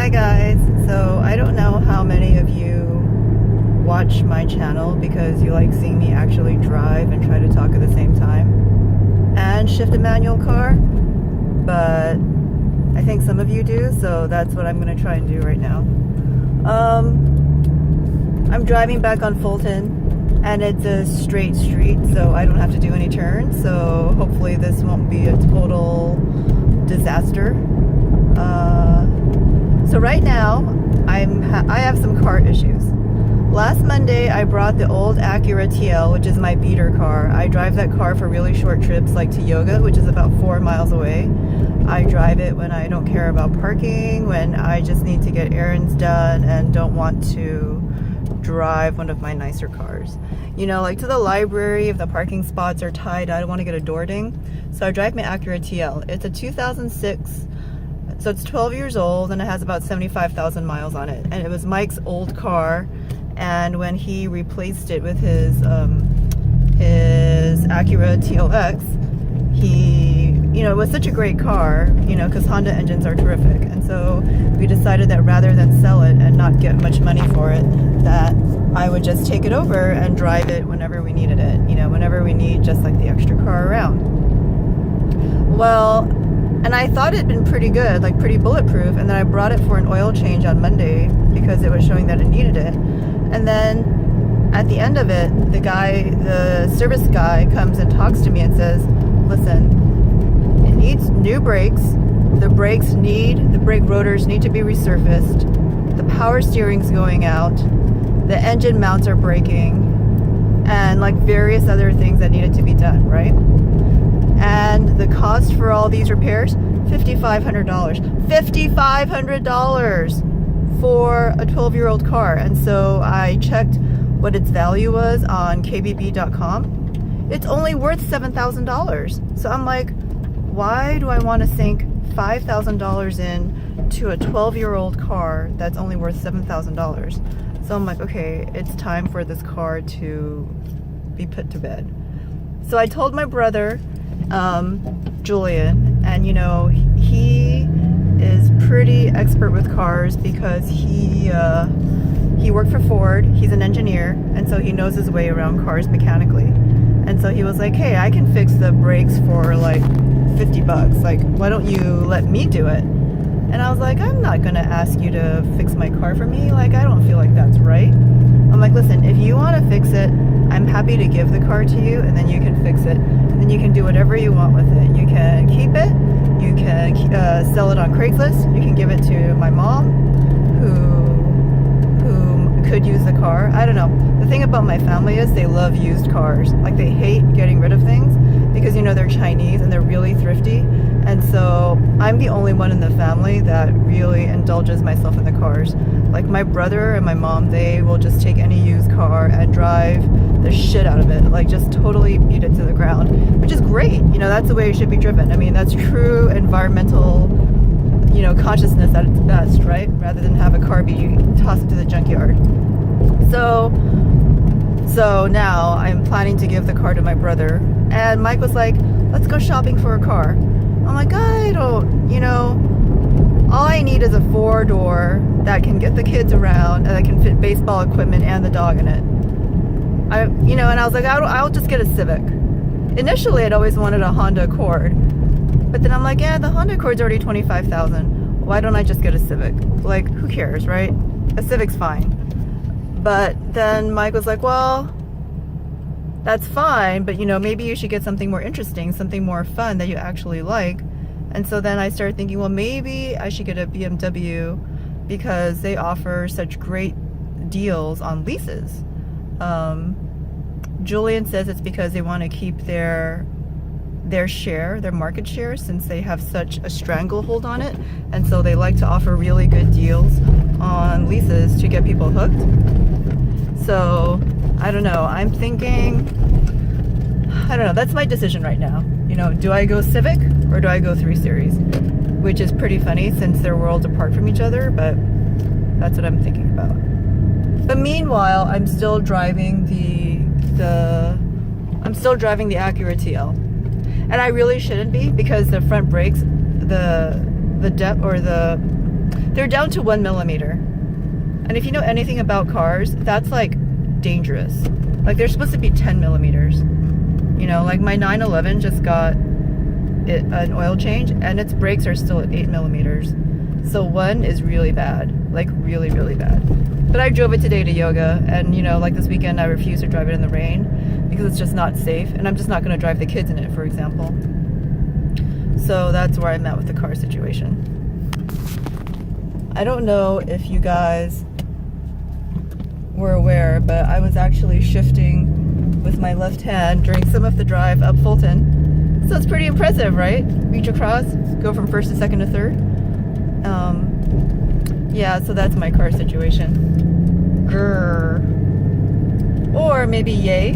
Hi guys, so I don't know how many of you watch my channel because you like seeing me actually drive and try to talk at the same time and shift a manual car, but I think some of you do, so that's what I'm going to try and do right now. I'm driving back on Fulton and it's a straight street, so I don't have to do any turns, so hopefully this won't be a total disaster. So right now, I have some car issues. Last Monday, I brought the old Acura TL, which is my beater car. I drive that car for really short trips, like to yoga, which is about 4 miles away. I drive it when I don't care about parking, when I just need to get errands done and don't want to drive one of my nicer cars. You know, like to the library, if the parking spots are tight, I don't want to get a door ding. So I drive my Acura TL. It's a 2006. So it's 12 years old and it has about 75,000 miles on it. And it was Mike's old car. And when he replaced it with his Acura TLX, it was such a great car, because Honda engines are terrific. And so we decided that rather than sell it and not get much money for it, that I would just take it over and drive it whenever we needed it, whenever we need just like the extra car around. Well, and I thought it'd been pretty good, like pretty bulletproof, and then I brought it for an oil change on Monday because it was showing that it needed it. And then at the end of it, the service guy comes and talks to me and says, listen, it needs new brakes. The brake rotors need to be resurfaced. The power steering's going out. The engine mounts are breaking, and like various other things that needed to be done, right? And the cost for all these repairs, $5,500. $5,500 for a 12-year-old car. And so I checked what its value was on kbb.com. It's only worth $7,000. So I'm like, why do I want to sink $5,000 in to a 12-year-old car that's only worth $7,000? So I'm like, okay, it's time for this car to be put to bed. So I told my brother, Julian, and he is pretty expert with cars because he worked for Ford. He's an engineer, and so he knows his way around cars mechanically. And so he was like, hey, I can fix the brakes for like $50. Like, why don't you let me do it? And I was like, I'm not gonna ask you to fix my car for me. Like, I don't feel like that's right. I'm like, listen, if you want to fix it, I'm happy to give the car to you, and then you can fix it, and then you can do whatever you want with it. You can keep it, you can sell it on Craigslist, you can give it to my mom, who could use the car. I don't know. The thing about my family is they love used cars. Like, they hate getting rid of things because they're Chinese and they're really thrifty. And so I'm the only one in the family that really indulges myself in the cars. Like, my brother and my mom, they will just take any used car and drive the shit out of it. Like, just totally beat it to the ground, which is great. That's the way it should be driven. I mean, that's true environmental, consciousness at its best, right? Rather than have a car be tossed to the junkyard. So now I'm planning to give the car to my brother. And Mike was like, let's go shopping for a car. I'm like, I don't, all I need is a 4-door that can get the kids around and that can fit baseball equipment and the dog in it. And I was like, I'll just get a Civic. Initially, I'd always wanted a Honda Accord. But then I'm like, yeah, the Honda Accord's already $25,000. Why don't I just get a Civic? Like, who cares, right? A Civic's fine. But then Mike was like, well, that's fine, but maybe you should get something more interesting, something more fun that you actually like. And so then I started thinking, well, maybe I should get a BMW because they offer such great deals on leases. Julian says it's because they want to keep their market share, since they have such a stranglehold on it, and so they like to offer really good deals on leases to get people hooked. So I don't know, that's my decision right now. Do I go Civic or do I go 3 Series? Which is pretty funny since they're worlds apart from each other, but that's what I'm thinking about. But meanwhile, I'm still driving the Acura TL. And I really shouldn't be, because the front brakes, the depth, or the They're down to 1 millimeter. And if you know anything about cars, that's like dangerous. Like they're supposed to be 10 millimeters. You know, like my 911 just got an oil change and its brakes are still at 8 millimeters. So 1 is really bad, like really, really bad. But I drove it today to yoga, and you know, like this weekend I refuse to drive it in the rain because it's just not safe, and I'm just not going to drive the kids in it, for example. So that's where I'm at with the car situation. I don't know if you guys were aware, but I was actually shifting with my left hand during some of the drive up Fulton. So it's pretty impressive, right? Reach across, go from first to second to third. Yeah, so that's my car situation. Grrr. Or maybe yay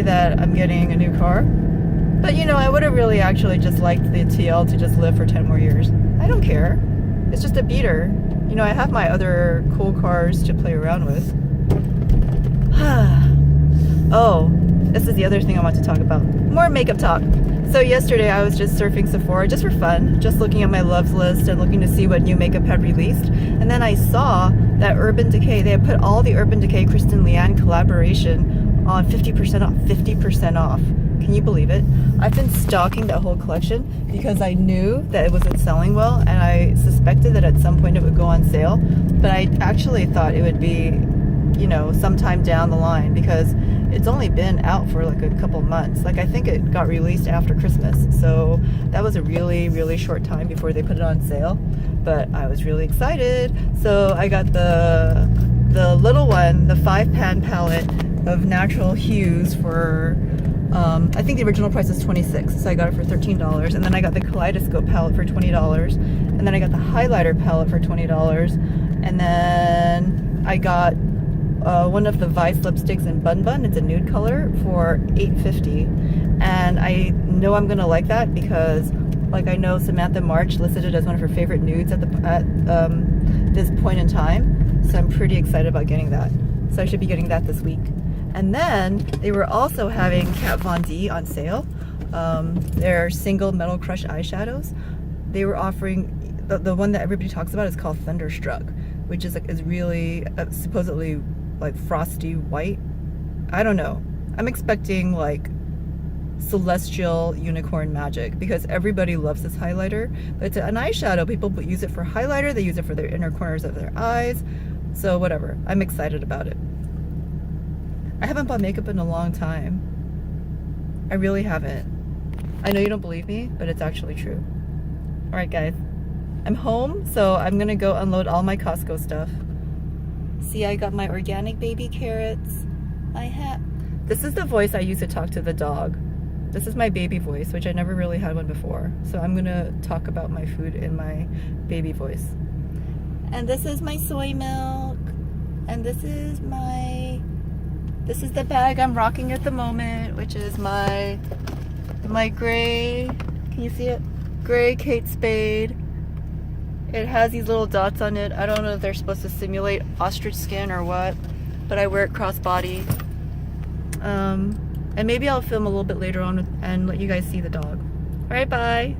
that I'm getting a new car. But you know, I would have really actually just liked the TL to just live for 10 more years. I don't care. It's just a beater. You know, I have my other cool cars to play around with. Oh, this is the other thing I want to talk about. More makeup talk. So yesterday I was just surfing Sephora just for fun, just looking at my loves list and looking to see what new makeup had released. And then I saw that Urban Decay, they had put all the Urban Decay Kristen Leanne collaboration on 50% off. 50% off. Can you believe it? I've been stalking that whole collection because I knew that it wasn't selling well, and I suspected that at some point it would go on sale. But I actually thought it would be, you know, sometime down the line, because it's only been out for like a couple months. Like I think it got released after Christmas, so that was a really, really short time before they put it on sale. But I was really excited, so I got the little one, the 5-pan palette of natural hues for I think the original price is $26, so I got it for $13. And then I got the kaleidoscope palette for $20, and then I got the highlighter palette for $20, and then I got one of the Vice lipsticks in Bun Bun. It's a nude color for $8.50, and I know I'm gonna like that because, like, I know Samantha March listed it as one of her favorite nudes at this point in time, so I'm pretty excited about getting that. So I should be getting that this week. And then they were also having Kat Von D on sale. Their single Metal Crush eyeshadows. They were offering the one that everybody talks about is called Thunderstruck, which is really supposedly like frosty white. I don't know. I'm expecting like celestial unicorn magic because everybody loves this highlighter. But it's an eyeshadow. People use it for highlighter. They use it for their inner corners of their eyes. So whatever. I'm excited about it. I haven't bought makeup in a long time. I really haven't. I know you don't believe me, but it's actually true. Alright guys, I'm home, so I'm gonna go unload all my Costco stuff. See, I got my organic baby carrots. This is the voice I use to talk to the dog. This is my baby voice, which I never really had one before. So I'm gonna talk about my food in my baby voice. And this is my soy milk. And this is the bag I'm rocking at the moment, which is my gray, can you see it? Gray Kate Spade. It has these little dots on it. I don't know if they're supposed to simulate ostrich skin or what, but I wear it crossbody. And maybe I'll film a little bit later on and let you guys see the dog. Alright, bye.